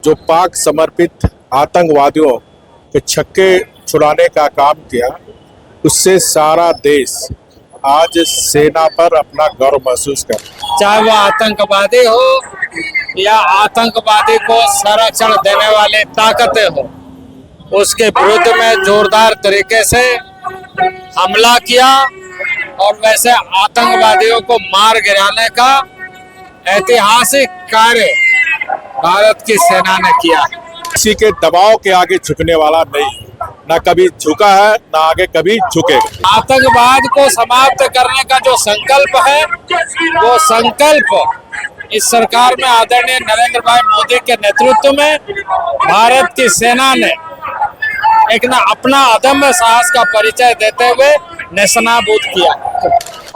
जो पाक समर्पित आतंकवादियों के छक्के छुड़ाने का काम किया, उससे सारा देश आज सेना पर अपना गर्व महसूस कर, चाहे वो आतंकवादी हो या आतंकवादी को संरक्षण देने वाले ताकतें हो, उसके विरुद्ध में जोरदार तरीके से हमला किया और वैसे आतंकवादियों को मार गिराने का ऐतिहासिक कार्य भारत की सेना ने किया। किसी के दबाव के आगे झुकने वाला नहीं, ना कभी झुका है ना आगे कभी झुकेगा। आतंकवाद को समाप्त करने का जो संकल्प है, वो संकल्प इस सरकार में आदरणीय नरेंद्र भाई मोदी के नेतृत्व में भारत की सेना ने एक ना अपना अदम्य साहस का परिचय देते हुए नेस्तनाबूद किया।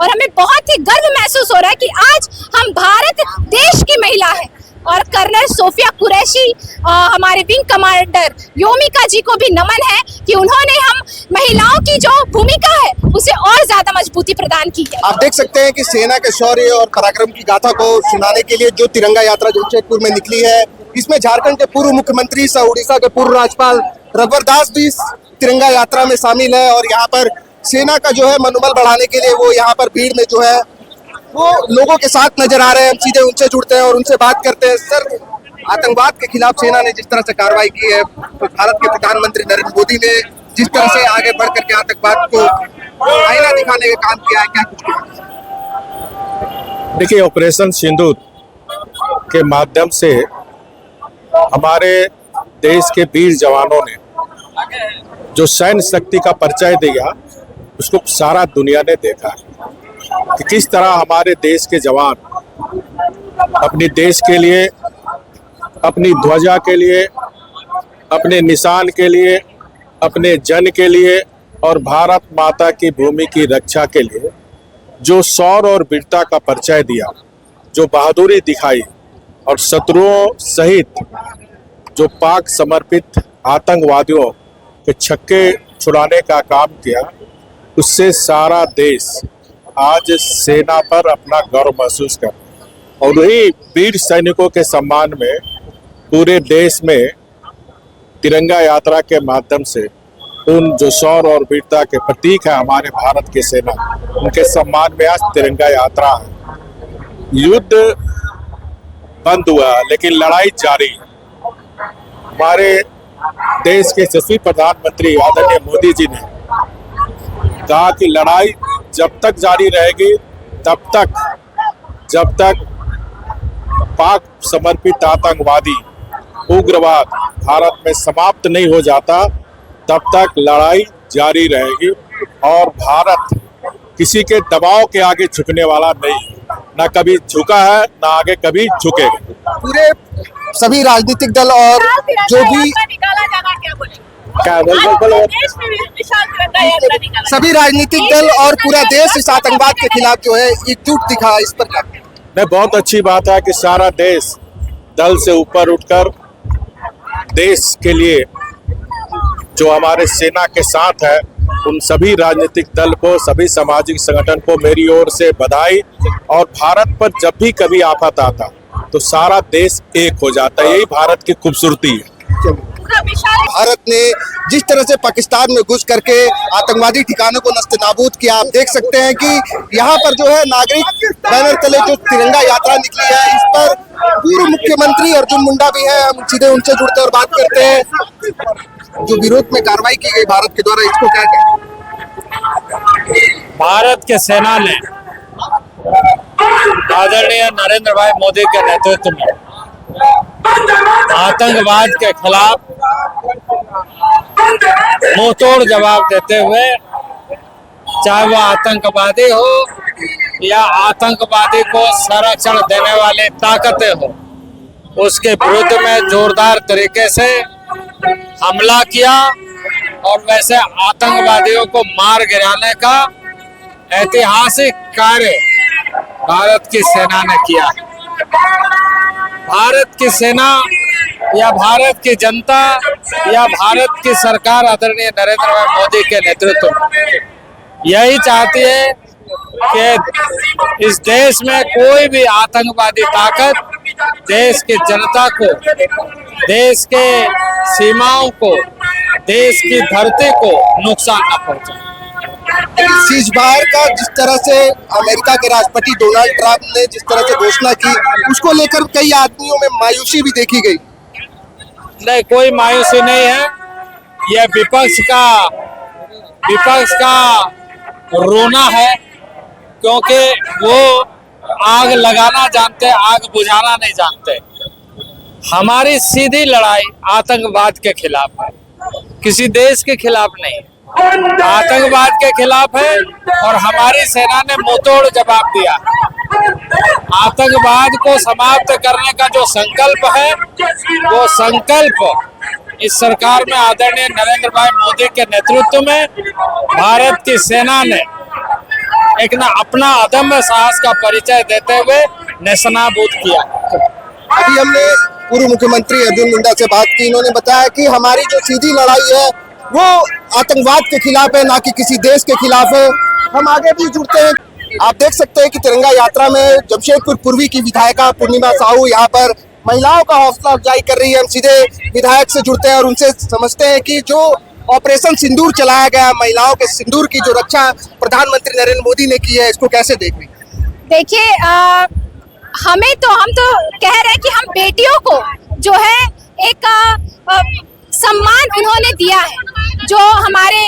और हमें बहुत ही गर्व महसूस हो रहा है कि आज हम भारत देश की महिला हैं और कर्नल सोफिया कुरैशी हमारे विंग कमांडर योमिका जी को भी नमन है कि उन्होंने हम महिलाओं की जो भूमिका है उसे और ज्यादा मजबूती प्रदान की है। आप देख सकते हैं कि सेना के शौर्य और पराक्रम की गाथा को सुनाने के लिए जो तिरंगा यात्रा जमशेदपुर में निकली है, इसमें झारखंड के पूर्व मुख्यमंत्री सह उड़ीसा के पूर्व राज्यपाल रघुवर दास भी इस तिरंगा यात्रा में शामिल है। और यहाँ पर सेना का जो है मनोबल बढ़ाने के लिए वो यहाँ पर भीड़ में जो है वो लोगों के साथ नजर आ रहे हैं। हम सीधे उनसे जुड़ते हैं और उनसे बात करते हैं। सर, आतंकवाद के खिलाफ सेना ने जिस तरह से कार्रवाई की है, तो भारत के प्रधानमंत्री नरेंद्र मोदी ने जिस तरह से आगे बढ़ करके आतंकवाद को आईना दिखाने का काम किया है, क्या कुछ किया? देखिए, ऑपरेशन सिंदूर के माध्यम से हमारे देश के वीर जवानों ने जो सैन्य शक्ति का परिचय दिया, उसको सारा दुनिया ने देखा कि किस तरह हमारे देश के जवान अपने देश के लिए, अपनी ध्वजा के लिए, अपने निशान के लिए, अपने जन के लिए और भारत माता की भूमि की रक्षा के लिए जो शौर्य और वीरता का परिचय दिया, जो बहादुरी दिखाई और शत्रुओं सहित जो पाक समर्पित आतंकवादियों के छक्के छुड़ाने का काम किया, उससे सारा देश आज सेना पर अपना गर्व महसूस कर, और वही वीर सैनिकों के सम्मान में पूरे देश में तिरंगा यात्रा के माध्यम से उन जो शौर्य और वीरता के प्रतीक है हमारे भारत की सेना, उनके सम्मान में आज तिरंगा यात्रा है। युद्ध बंद हुआ लेकिन लड़ाई जारी है। हमारे देश के यशस्वी प्रधानमंत्री आदरणीय मोदी जी ने कहा कि लड़ाई जब तक जारी रहेगी, जब तक पाक समर्पित आतंकवादी उग्रवाद भारत में समाप्त नहीं हो जाता, तब तक लड़ाई जारी रहेगी। और भारत किसी के दबाव के आगे झुकने वाला नहीं, ना कभी झुका है ना आगे कभी झुकेगा। पूरे सभी राजनीतिक दल और जो भी सभी राजनीतिक दल और पूरा देश इस आतंकवाद के खिलाफ जो है एकजुट दिखा, इस पर क्या? नहीं, बहुत अच्छी बात है कि सारा देश दल से ऊपर उठकर देश के लिए जो हमारे सेना के साथ है, उन सभी राजनीतिक दल को, सभी सामाजिक संगठन को मेरी ओर से बधाई। और भारत पर जब भी कभी आफत आता तो सारा देश एक हो जाता है, यही भारत की खूबसूरती है। भारत ने जिस तरह से पाकिस्तान में घुस करके आतंकवादी ठिकानों को नस्तानाबूद किया, आप देख सकते हैं कि यहाँ पर जो है नागरिक बैनर तले जो तिरंगा यात्रा निकली है, इस पर पूर्व मुख्यमंत्री अर्जुन मुंडा भी है। हम सीधे उनसे जुड़ते और बात करते हैं। जो विरोध में कार्रवाई की गई भारत के द्वारा, इसको क्या कहते? भारत के सेना ने आदरणीय नरेंद्र भाई मोदी के नेतृत्व में आतंकवाद के खिलाफ मुंहतोड़ जवाब देते हुए, चाहे वो आतंकवादी हो या आतंकवादी को संरक्षण देने वाले ताकतें हो, उसके विरुद्ध में जोरदार तरीके से हमला किया और वैसे आतंकवादियों को मार गिराने का ऐतिहासिक कार्य भारत की सेना ने किया। भारत की सेना या भारत की जनता या भारत की सरकार आदरणीय नरेंद्र भाई मोदी के नेतृत्व में यही चाहती है कि इस देश में कोई भी आतंकवादी ताकत देश की जनता को, देश के सीमाओं को, देश की धरती को नुकसान न पहुंचे। सीजफायर का जिस तरह से अमेरिका के राष्ट्रपति डोनाल्ड ट्रंप ने जिस तरह से घोषणा की, उसको लेकर कई आदमियों में मायूसी भी देखी गई। नहीं, कोई मायूसी नहीं है। यह विपक्ष का रोना है, क्योंकि वो आग लगाना जानते, आग बुझाना नहीं जानते। हमारी सीधी लड़ाई आतंकवाद के खिलाफ है, किसी देश के खिलाफ नहीं, आतंकवाद के खिलाफ है। और हमारी सेना ने मुंहतोड़ जवाब दिया। आतंकवाद को समाप्त करने का जो संकल्प है, वो संकल्प इस सरकार में आदरणीय नरेंद्र भाई मोदी के नेतृत्व में भारत की सेना ने एक अपना अदम्य साहस का परिचय देते हुए नेस्तनाबूद किया। अभी हमने पूर्व मुख्यमंत्री अर्जुन मुंडा से बात की। इन्होंने बताया कि हमारी जो सीधी लड़ाई है वो आतंकवाद के खिलाफ है, ना कि किसी देश के खिलाफ है। हम आगे भी जुड़ते हैं। आप देख सकते हैं कि तिरंगा यात्रा में जमशेदपुर पूर्वी की विधायिका पूर्णिमा साहू यहाँ पर महिलाओं का हौसला अफजाई कर रही है। हम सीधे विधायक से जुड़ते हैं और उनसे समझते हैं कि जो ऑपरेशन सिंदूर चलाया गया, महिलाओं के सिंदूर की जो रक्षा प्रधानमंत्री नरेंद्र मोदी ने की है, इसको कैसे देख रही हैं? देखिए, हम तो कह रहे हैं कि हम बेटियों को जो है एक सम्मान उन्होंने दिया है। जो हमारे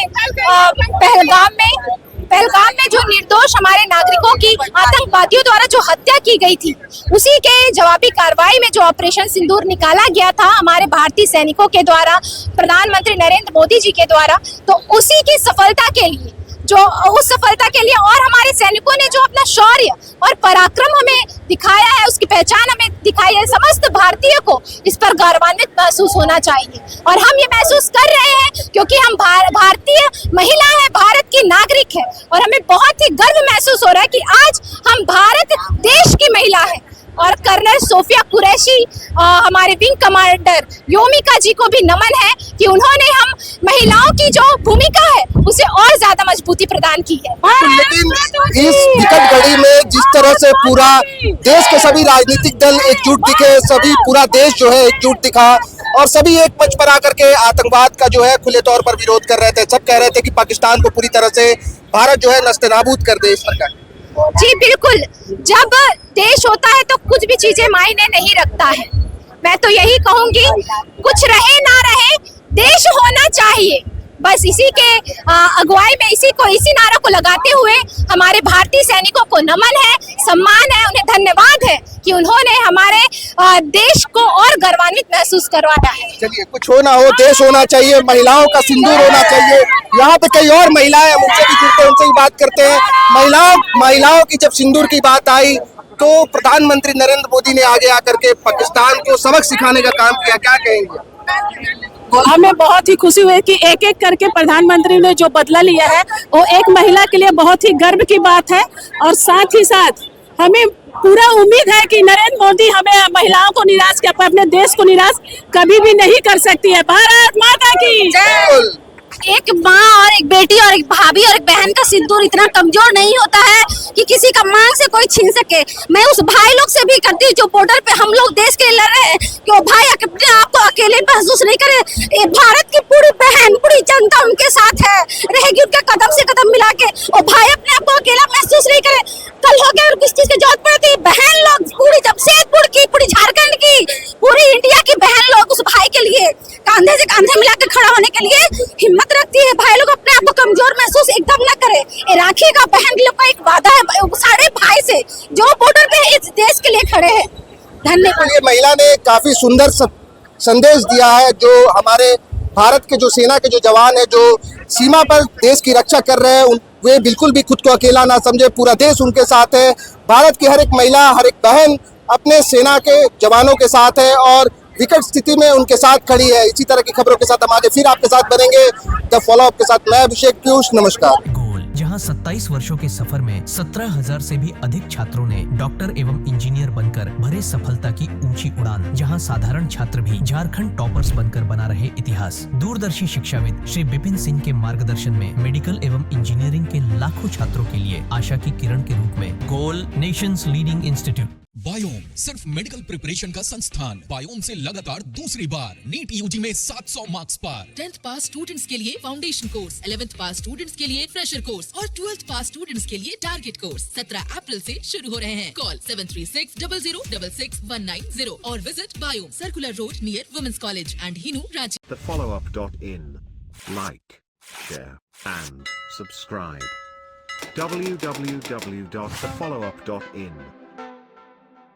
पहलगाम में जो निर्दोष हमारे नागरिकों की आतंकवादियों द्वारा जो हत्या की गई थी, उसी के जवाबी कार्रवाई में जो ऑपरेशन सिंदूर निकाला गया था हमारे भारतीय सैनिकों के द्वारा, प्रधानमंत्री नरेंद्र मोदी जी के द्वारा, तो उसी की सफलता के लिए, जो उस सफलता के लिए और हमारे सैनिकों ने जो अपना शौर्य और पराक्रम हमें दिखाया है, उसकी पहचान हमें दिखाई है, समस्त भारतीय को इस पर गौरवान्वित महसूस होना चाहिए। और हम ये महसूस कर रहे हैं क्योंकि हम भारतीय महिला है, भारत की नागरिक है, और हमें बहुत ही गर्व महसूस हो रहा है कि आज हम भारत देश की महिला है। और कर्नल सोफिया कुरैशी, हमारे विंग कमांडर योमिका जी को भी नमन है कि उन्होंने हम महिलाओं की जो भूमिका है उसे और ज्यादा मजबूती प्रदान की है। लेकिन इस विकट घड़ी में जिस तरह से पूरा देश के सभी राजनीतिक दल एकजुट दिखे, सभी पूरा देश जो है एकजुट दिखा और सभी एक मंच पर आकर के आतंकवाद का जो है खुले तौर पर विरोध कर रहे थे। सब कह रहे थे कि पाकिस्तान को पूरी तरह से भारत जो है नस्तानाबूद कर दे इस प्रकार। जी बिल्कुल, जब देश होता है तो कुछ भी चीजें मायने नहीं रखता है। मैं तो यही कहूंगी, कुछ रहे ना रहे, देश होना चाहिए। बस इसी के अगुवाई में इसी नारा को लगाते हुए हमारे भारतीय सैनिकों को नमन है, सम्मान है, उन्हें धन्यवाद है कि उन्होंने हमारे देश को और गौरवान्वित महसूस करवाया है। चलिए, कुछ हो ना हो, देश होना चाहिए, महिलाओं का सिंदूर होना चाहिए। यहाँ पे कई और महिलाएं, हम उनसे भी जुड़ते हैं, उनसे भी बात करते हैं। महिलाओं की जब सिंदूर की बात आई तो प्रधानमंत्री नरेंद्र मोदी ने आगे आकर के पाकिस्तान को सबक सिखाने का काम किया। क्या कहेंगे? हमें बहुत ही खुशी हुई कि एक एक करके प्रधानमंत्री ने जो बदला लिया है वो एक महिला के लिए बहुत ही गर्व की बात है। और साथ ही साथ हमें पूरा उम्मीद है कि नरेंद्र मोदी हमें महिलाओं को निराश कर, अपने देश को निराश कभी भी नहीं कर सकती है। भारत माता की जय। एक माँ और एक बेटी और एक भाभी और एक बहन का सिंदूर इतना कमजोर नहीं होता है कि किसी का मांग से कोई छीन सके। मैं उस भाई लोग से भी करती हूँ जो बॉर्डर पे हम लोग देश के लिए लड़ रहे हैं, कि वो भाई अपने आप को अकेले महसूस नहीं करे। भारत की पूरी बहन, पूरी जनता उनके साथ है, रहेगी उनके कदम से कदम मिला के। वो भाई अपने आप को अकेला महसूस नहीं करे। कल हो गया और किस चीज की जरूरत पड़ती, बहन लोग पूरी जमशेदपुर की, पूरी झारखंड की, पूरी इंडिया की बहन लोग उस भाई के लिए कांधे से कांधे मिला के खड़ा होने के लिए हिम्मत रखती है। भाई लोग अपने आप को कमजोर महसूस एकदम न करे। राखी का बहन लोग का एक वादा है सारे भाई से जो बॉर्डर पे इस देश के लिए खड़े हैं। धन्यवाद। ये महिला ने काफी सुंदर संदेश दिया है। जो हमारे भारत के जो सेना के जो जवान है, जो सीमा पर देश की रक्षा कर रहे हैं, वे बिल्कुल भी खुद को अकेला ना समझे, पूरा देश उनके साथ है। भारत की हर एक महिला, हर एक बहन अपने सेना के जवानों के साथ है और विकट स्थिति में उनके साथ खड़ी है। इसी तरह की खबरों के साथ हम आगे फिर आपके साथ बनेंगे। द फॉलोअप के साथ मैं अभिषेक पीयूष, नमस्कार। गोल, जहां 27 वर्षों के सफर में 17,000 से भी अधिक छात्रों ने डॉक्टर एवं इंजीनियर बनकर भरे सफलता की ऊंची उड़ान, जहां साधारण छात्र भी झारखंड टॉपर्स बनकर बना रहे इतिहास। दूरदर्शी शिक्षाविद श्री विपिन सिंह के मार्गदर्शन में मेडिकल एवं इंजीनियरिंग के लाखों छात्रों के लिए आशा की किरण के रूप में गोल, नेशंस लीडिंग इंस्टीट्यूट। बायोम सिर्फ मेडिकल प्रिपरेशन का संस्थान। बायोम से लगातार दूसरी बार नीट यूजी में 700 मार्क्स पार। 10th पास स्टूडेंट्स के लिए फाउंडेशन कोर्स, 11th पास स्टूडेंट्स के लिए फ्रेशर कोर्स और 12th पास स्टूडेंट्स के लिए टारगेट कोर्स 17 अप्रैल से शुरू हो रहे हैं। कॉल 7360066190 और visit biome, circular road near women's college and Hinoo, Ranchi. thefollowup.in. Like, share and subscribe. www.thefollowup.in